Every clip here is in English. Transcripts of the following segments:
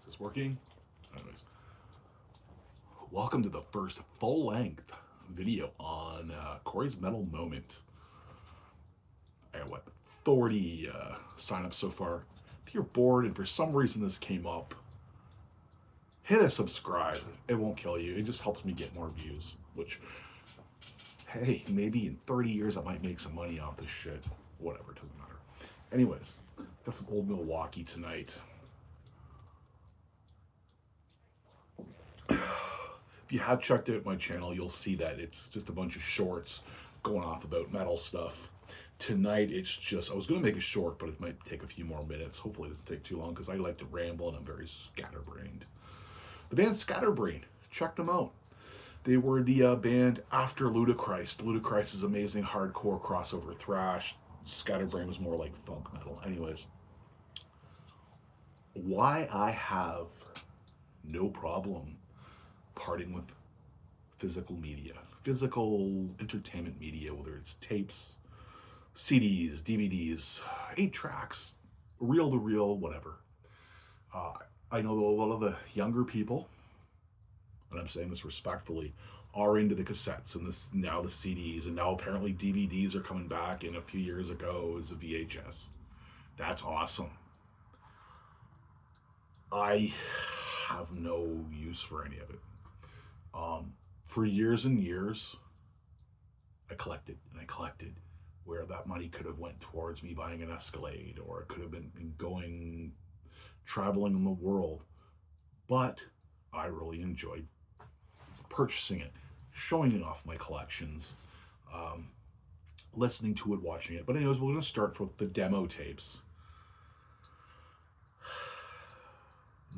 this working? Anyways, welcome to the first full-length video on Korey's Metal Moment. I got 40 signups so far. If you're bored and for some reason this came up, hit a subscribe. It won't kill you. It just helps me get more views, which, hey, maybe in 30 years I might make some money off this shit. Whatever, doesn't matter. Anyways, got some old Milwaukee tonight. If you have checked out my channel, you'll see that it's just a bunch of shorts going off about metal stuff. Tonight, it's just, I was going to make a short, but it might take a few more minutes. Hopefully it doesn't take too long because I like to ramble and I'm very scatterbrained. The band Scatterbrain, check them out. They were the band after Ludacris. Ludacris is amazing hardcore crossover thrash. Scatterbrain was more like funk metal. Anyways, why I have no problem parting with physical media, physical entertainment media, whether it's tapes, CDs, DVDs, 8 tracks, reel to reel, whatever. I know that a lot of the younger people, and I'm saying this respectfully, are into the cassettes and this now the CDs, and now apparently DVDs are coming back. And a few years ago it was a VHS. That's awesome. I have no use for any of it. For years and years, I collected and I collected, where that money could have went towards me buying an Escalade, or it could have been going traveling in the world. But I really enjoyed purchasing it, showing it off my collections, listening to it, watching it. But anyways, we're going to start with the demo tapes.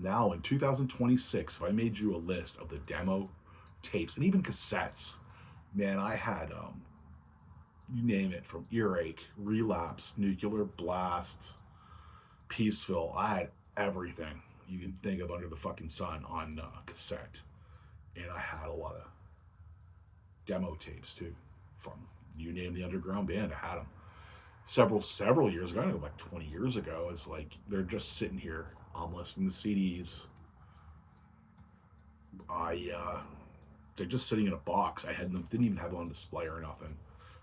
Now in 2026, if I made you a list of the demo tapes and even cassettes, man, I had you name it, from Earache, Relapse, Nuclear Blast, Peaceville. I had everything you can think of under the fucking sun on cassette. And I had a lot of demo tapes too, from you name the underground band. I had them several years ago. I know, like 20 years ago. It's like they're just sitting here. I'm listening to CDs. They're just sitting in a box. I had them, didn't even have them on display or nothing.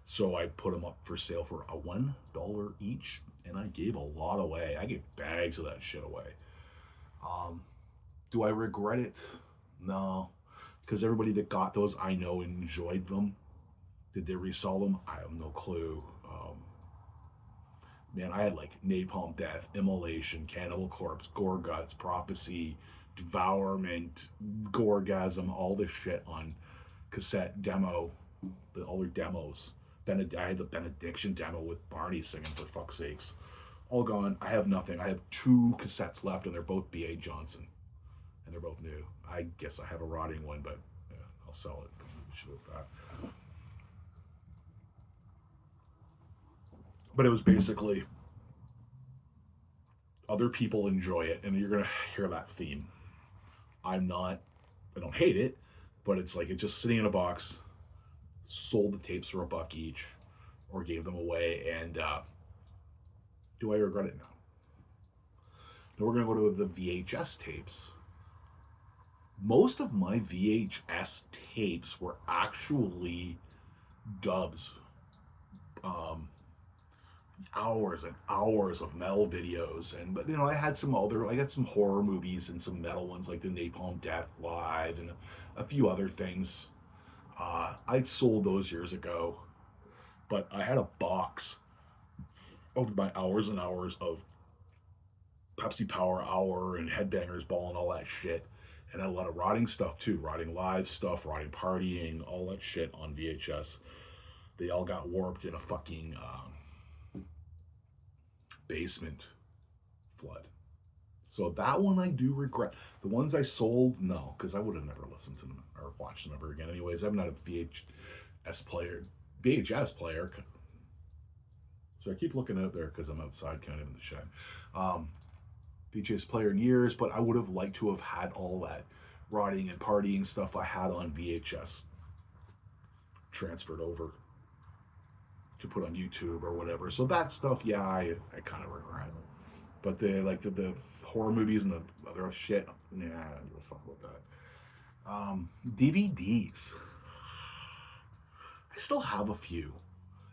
So I put them up for sale for $1 each, and I gave a lot away. I gave bags of that shit away. Do I regret it? No, because everybody that got those, I know, enjoyed them. Did they resell them? I have no clue. Man, I had like Napalm Death, Immolation, Cannibal Corpse, Gore Guts, Prophecy, Devourment, Gorgasm, all this shit on cassette demo, all their demos. I had the Benediction demo with Barney singing, for fuck's sakes. All gone. I have nothing. I have 2 cassettes left, and they're both B.A. Johnson. And they're both new. I guess I have a rotting one, but yeah, I'll sell it. Shit with that. But it was basically other people enjoy it, and you're gonna hear that theme. I don't hate it, but it's like it's just sitting in a box. Sold the tapes for $1 each, or gave them away, and do I regret it? No. Now we're gonna go to the VHS tapes. Most of my VHS tapes were actually dubs. Hours and hours of metal videos, but I had I got some horror movies and some metal ones like the Napalm Death Live and a few other things. I sold those years ago, but I had a box of my hours and hours of Pepsi Power Hour and Headbangers Ball and all that shit, and a lot of rotting stuff too, rotting live stuff, rotting partying, all that shit on VHS. They all got warped in a fucking basement flood. So that one I do regret. The ones I sold, no, because I would have never listened to them or watched them ever again. Anyways, I'm not a VHS player. So I keep looking out there because I'm outside kind of in the shed. VHS player in years, but I would have liked to have had all that rotting and partying stuff I had on VHS transferred over to put on YouTube or whatever. So that stuff, yeah, I kind of regret. But the horror movies and the other shit. Nah, I don't give a fuck about that. DVDs. I still have a few.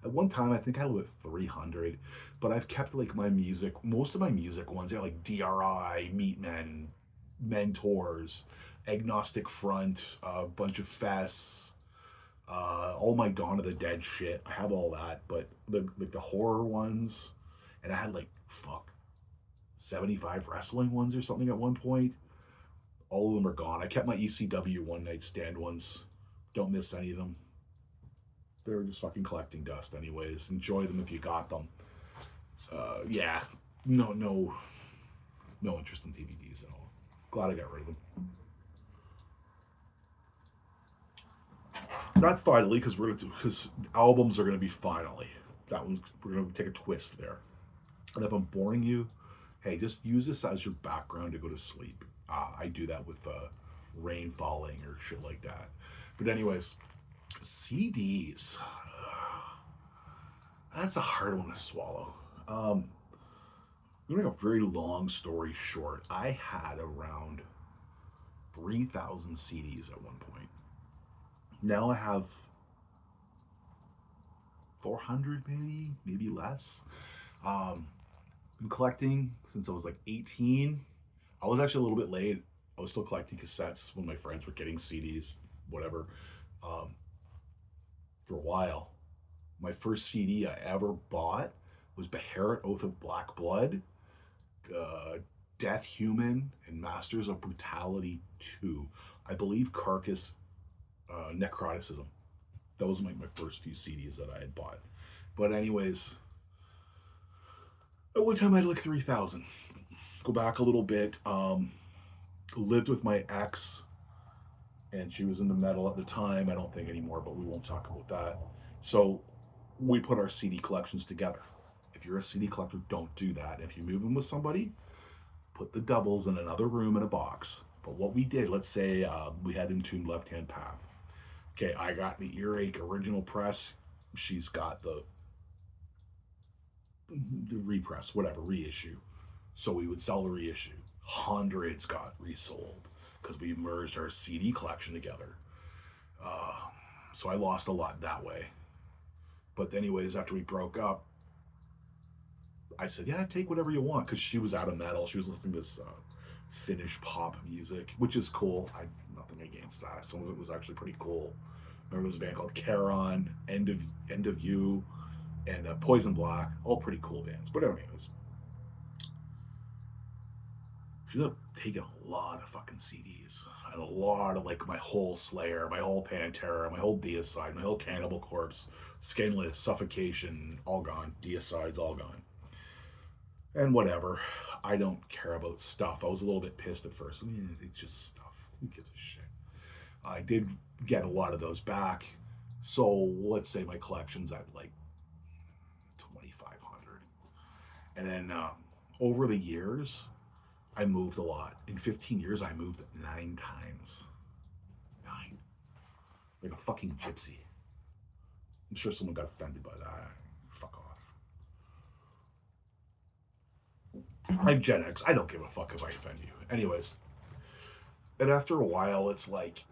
At one time, I think I had 300, but I've kept like my music, most of my music ones, yeah, like DRI, Meatmen, Mentors, Agnostic Front, a bunch of Fests, all my Dawn of the Dead shit. I have all that, but the horror ones, and I had like, fuck, 75 wrestling ones or something at one point. All of them are gone. I kept my ECW one night stand ones. Don't miss any of them. They were just fucking collecting dust anyways. Enjoy them if you got them. Yeah, no interest in DVDs at all. Glad I got rid of them. Not finally, because albums are gonna be finally. That one's, we're gonna take a twist there. And if I'm boring you, hey, just use this as your background to go to sleep. I do that with rain falling or shit like that. But anyways, CDs. That's a hard one to swallow. To make a very long story short, I had around 3,000 CDs at one point. Now I have 400, maybe less. Been collecting since I was like 18. I was actually a little bit late. I was still collecting cassettes when my friends were getting CDs, whatever, for a while. My first CD I ever bought was Beherit Oath of Black Blood, Death Human, and Masters of Brutality 2. I believe Carcass, Necroticism. Those were like my first few CDs that I had bought. But anyways, at one time I had like 3,000. Go back a little bit. Lived with my ex, and she was into metal at the time. I don't think anymore, but we won't talk about that. So we put our CD collections together. If you're a CD collector, don't do that. If you move in with somebody, put the doubles in another room in a box. But what we did, let's say we had Entombed Left Hand Path. Okay, I got the Earache original press. She's got the repress, whatever, reissue. So we would sell the reissue. Hundreds got resold because we merged our CD collection together. So I lost a lot that way. But anyways, after we broke up, I said, yeah, take whatever you want, because she was out of metal. She was listening to this Finnish pop music, which is cool. I nothing against that. Some of it was actually pretty cool. Remember there was a band called Charon, End of You, and Poison Black, all pretty cool bands. But anyways, she ended up taking a lot of fucking CDs and a lot of like my whole Slayer, my whole Pantera, my whole Deicide, my whole Cannibal Corpse, Skinless, Suffocation, all gone. Deicide's all gone. And whatever. I don't care about stuff. I was a little bit pissed at first. I mean, it's just stuff. Who gives a shit? I did get a lot of those back. So let's say my collection's at like 2,500. And then over the years, I moved a lot. In 15 years, I moved 9 times. 9. Like a fucking gypsy. I'm sure someone got offended by that. Fuck off. I'm Gen X. I don't give a fuck if I offend you. Anyways. And after a while, it's like,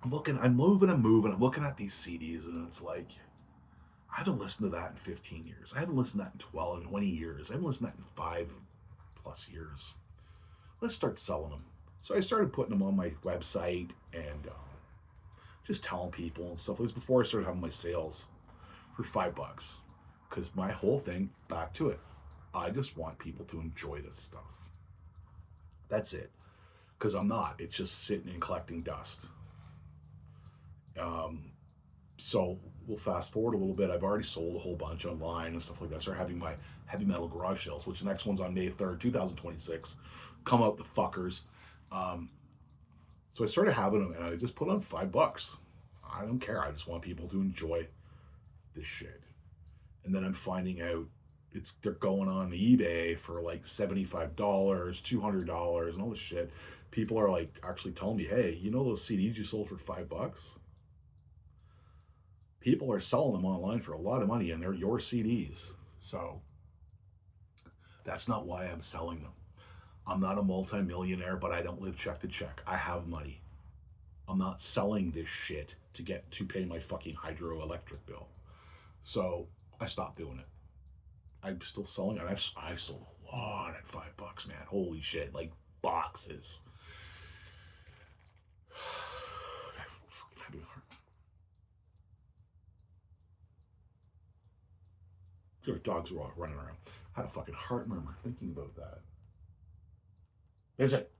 I'm moving, I'm looking at these CDs, and it's like, I haven't listened to that in 15 years. I haven't listened to that in 12, 20 years. I haven't listened to that in 5+ years. Let's start selling them. So I started putting them on my website and just telling people and stuff. It was before I started having my sales for $5. Because my whole thing, back to it, I just want people to enjoy this stuff. That's it. Because I'm not. It's just sitting and collecting dust. So we'll fast forward a little bit. I've already sold a whole bunch online and stuff like that. I started having my heavy metal garage sales, which the next one's on May 3rd, 2026. Come out the fuckers. So I started having them, and I just put on $5. I don't care. I just want people to enjoy this shit. And then I'm finding out they're going on eBay for like $75, $200, and all this shit. People are like actually telling me, hey, you know those CDs you sold for $5? People are selling them online for a lot of money, and they're your CDs. So that's not why I'm selling them. I'm not a multimillionaire, but I don't live check to check. I have money. I'm not selling this shit to pay my fucking hydroelectric bill. So I stopped doing it. I'm still selling it. I sold a lot at $5, man. Holy shit. Like boxes. Sure, dogs were all running around. I had a fucking heart murmur thinking about that. Is it?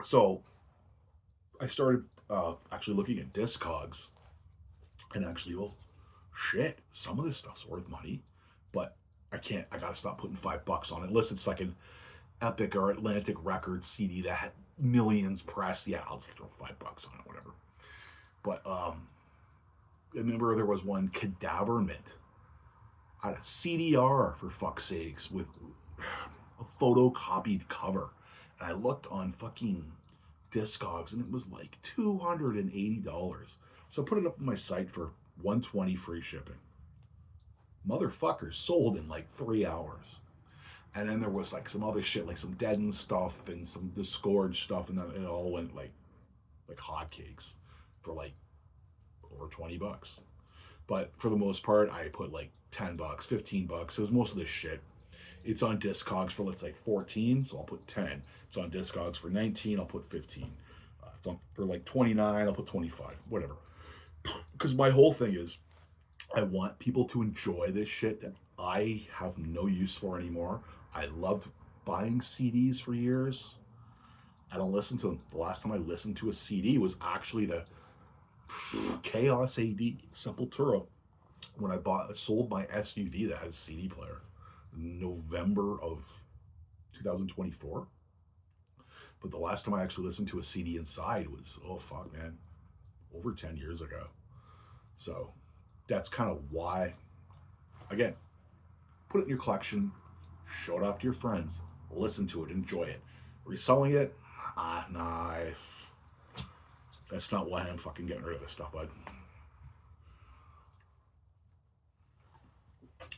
So I started actually looking at Discogs, and actually, well, shit, some of this stuff's worth money, but I gotta stop putting $5 on it unless it's like an Epic or Atlantic Records CD that had millions pressed. Yeah, I'll just throw $5 on it, whatever. But I remember there was one Cadaverment. I had a CDR, for fuck's sakes, with a photocopied cover. And I looked on fucking Discogs and it was like $280. So I put it up on my site for $120 free shipping. Motherfuckers sold in like 3 hours. And then there was like some other shit, like some Deaden stuff and some Disgorge stuff, and then it all went like hotcakes for like over $20. But for the most part, I put like $10, $15, because most of this shit, it's on Discogs for, let's say, 14, so I'll put 10. It's on Discogs for 19, I'll put 15. For like 29, I'll put 25, whatever. Because my whole thing is, I want people to enjoy this shit that I have no use for anymore. I loved buying CDs for years. I don't listen to them. The last time I listened to a CD was actually the Chaos AD Sepultura when I sold my SUV that had a CD player in November of 2024. But the last time I actually listened to a CD inside was, oh fuck, man, over 10 years ago. So that's kind of why, again, put it in your collection, show it off to your friends, listen to it, enjoy it. Reselling it? Nah, that's not why I'm fucking getting rid of this stuff, bud.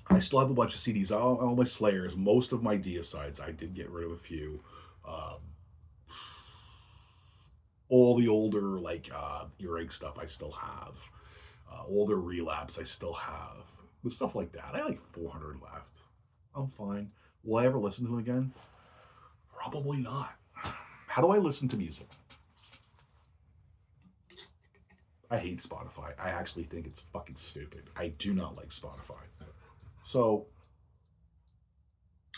I still have a bunch of CDs, all my Slayers, most of my Deicides. I did get rid of a few. All the older, like, Earache stuff I still have. Older Relapse I still have. With stuff like that. I have like 400 left. I'm fine. Will I ever listen to them again? Probably not. How do I listen to music? I hate Spotify. I actually think it's fucking stupid. I do not like Spotify. So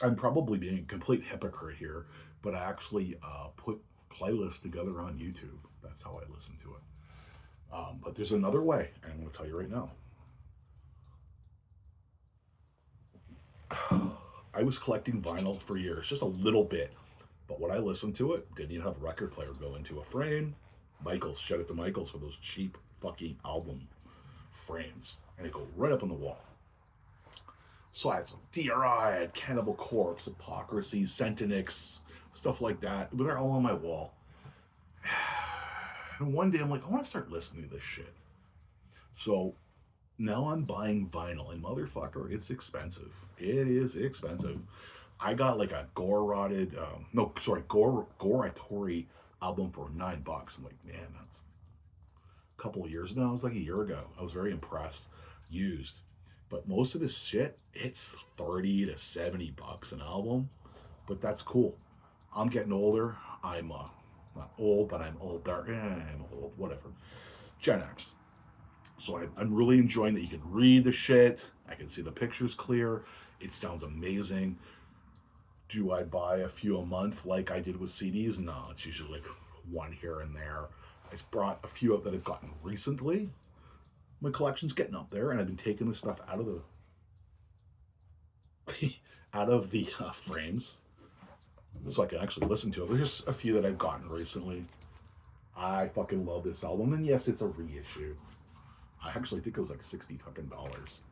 I'm probably being a complete hypocrite here, but I actually put playlists together on YouTube. That's how I listen to it. But there's another way, and I'm going to tell you right now. I was collecting vinyl for years, just a little bit. But when I listened to it, didn't even have a record player go into a frame. Michaels, shout out to Michaels for those cheap fucking album frames. And they go right up on the wall. So I had some DRI, I had Cannibal Corpse, Hypocrisy, Sentinix, stuff like that. But they're all on my wall. And one day I'm like, I want to start listening to this shit. So now I'm buying vinyl, and motherfucker, it's expensive. It is expensive. I got like a Korey album for $9. I'm like, man, that's a couple of years now. It was like a year ago. I was very impressed. Used. But most of this shit, it's 30 to 70 bucks an album. But that's cool. I'm getting older. I'm not old, but I'm older. I'm old, whatever. Gen X. So I'm really enjoying that you can read the shit. I can see the pictures clear. It sounds amazing. Do I buy a few a month like I did with CDs? No, it's usually like one here and there. I brought a few up that I've gotten recently. My collection's getting up there, and I've been taking this stuff out of the frames, so I can actually listen to it. There's just a few that I've gotten recently. I fucking love this album, and yes, it's a reissue. I actually think it was like $60 fucking dollars.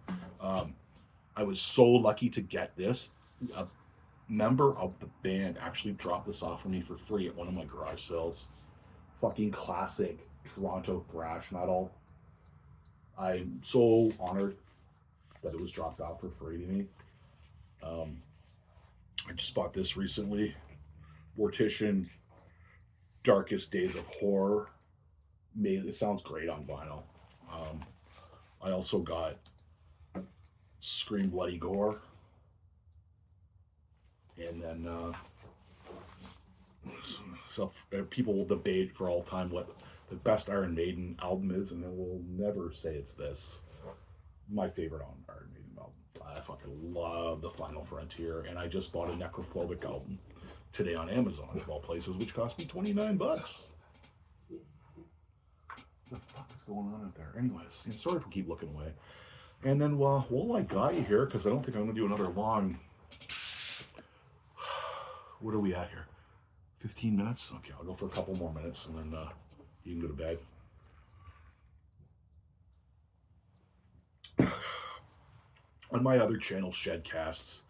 I was so lucky to get this. A member of the band actually dropped this off for me for free at one of my garage sales. Fucking classic Toronto thrash metal. I'm so honored that it was dropped off for free to me. Um, I just bought this recently. Mortician Darkest Days of Horror. It sounds great on vinyl. Um, I also got Scream Bloody Gore. And then so people will debate for all time what the best Iron Maiden album is, and then we'll never say it's this. My favorite on Iron Maiden album. I fucking love The Final Frontier, and I just bought a Necrophobic album today on Amazon, of all places, which cost me $29. What the fuck is going on out there? Anyways, and sorry if we keep looking away. And then, while I got you here, because I don't think I'm going to do another long... What are we at here? 15 minutes? Okay, I'll go for a couple more minutes, and then you can go to bed. On my other channel, Shedcasts,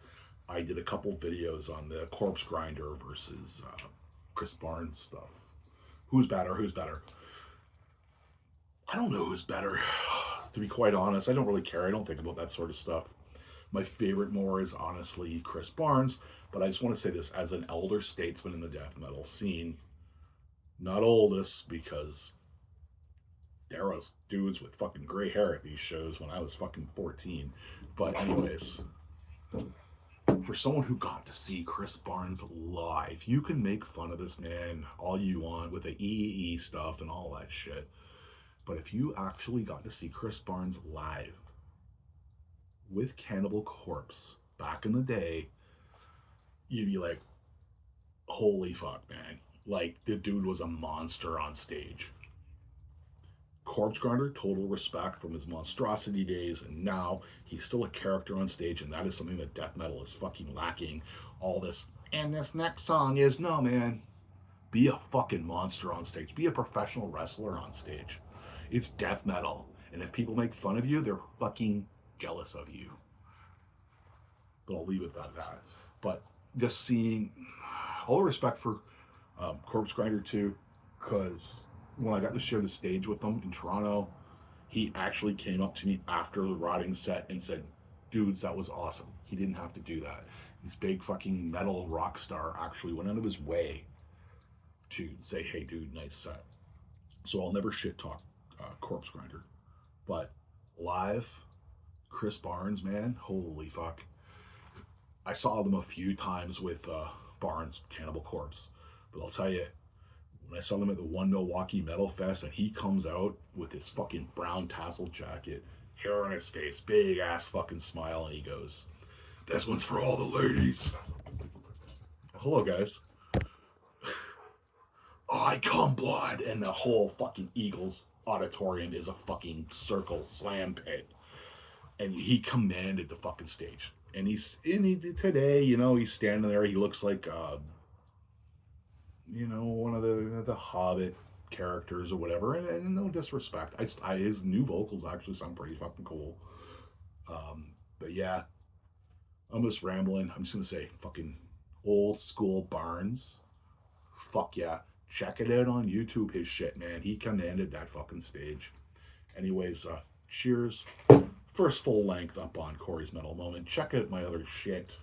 I did a couple videos on the Corpse Grinder versus Chris Barnes stuff. Who's better? Who's better? I don't know who's better. To be quite honest, I don't really care. I don't think about that sort of stuff. My favorite more is honestly Chris Barnes, but I just want to say this as an elder statesman in the death metal scene. Not oldest, because there was dudes with fucking gray hair at these shows when I was fucking 14. But anyways, for someone who got to see Chris Barnes live, you can make fun of this man all you want with the EEE stuff and all that shit. But if you actually got to see Chris Barnes live with Cannibal Corpse back in the day, you'd be like, holy fuck, man. Like, the dude was a monster on stage. Corpse Grinder, total respect from his monstrosity days, and now he's still a character on stage, and that is something that death metal is fucking lacking. All this, and this next song is, no, man. Be a fucking monster on stage. Be a professional wrestler on stage. It's death metal, and if people make fun of you, they're fucking jealous of you. But I'll leave it at that. But just seeing all the respect for Corpse Grinder too, because when I got to share the stage with him in Toronto, he actually came up to me after the rotting set and said, dudes, that was awesome. He didn't have to do that. This big fucking metal rock star actually went out of his way to say, hey dude, nice set. So I'll never shit talk Corpse Grinder. But live, Chris Barnes, man, holy fuck. I saw them a few times with Barnes, Cannibal Corpse. But I'll tell you, when I saw them at the One Milwaukee Metal Fest, and he comes out with his fucking brown tassel jacket, hair on his face, big ass fucking smile, and he goes, this one's for all the ladies. Hello, guys. I come blood, and the whole fucking Eagles auditorium is a fucking circle slam pit. And he commanded the fucking stage. And today, you know, he's standing there. He looks like, you know, one of the Hobbit characters or whatever. And no disrespect, his new vocals actually sound pretty fucking cool. But yeah, I'm just rambling. I'm just gonna say, fucking old school Barnes. Fuck yeah, check it out on YouTube. His shit, man. He commanded that fucking stage. Anyways, cheers. First full length up on Korey's Metal Moment. Check out my other shit.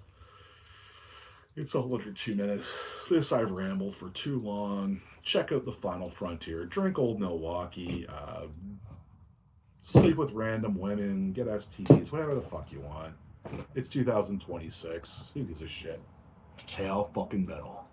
It's all under 2 minutes. This I've rambled for too long. Check out The Final Frontier. Drink Old Milwaukee. Sleep with random women. Get STDs. Whatever the fuck you want. It's 2026. Who gives a shit? Hail fucking metal.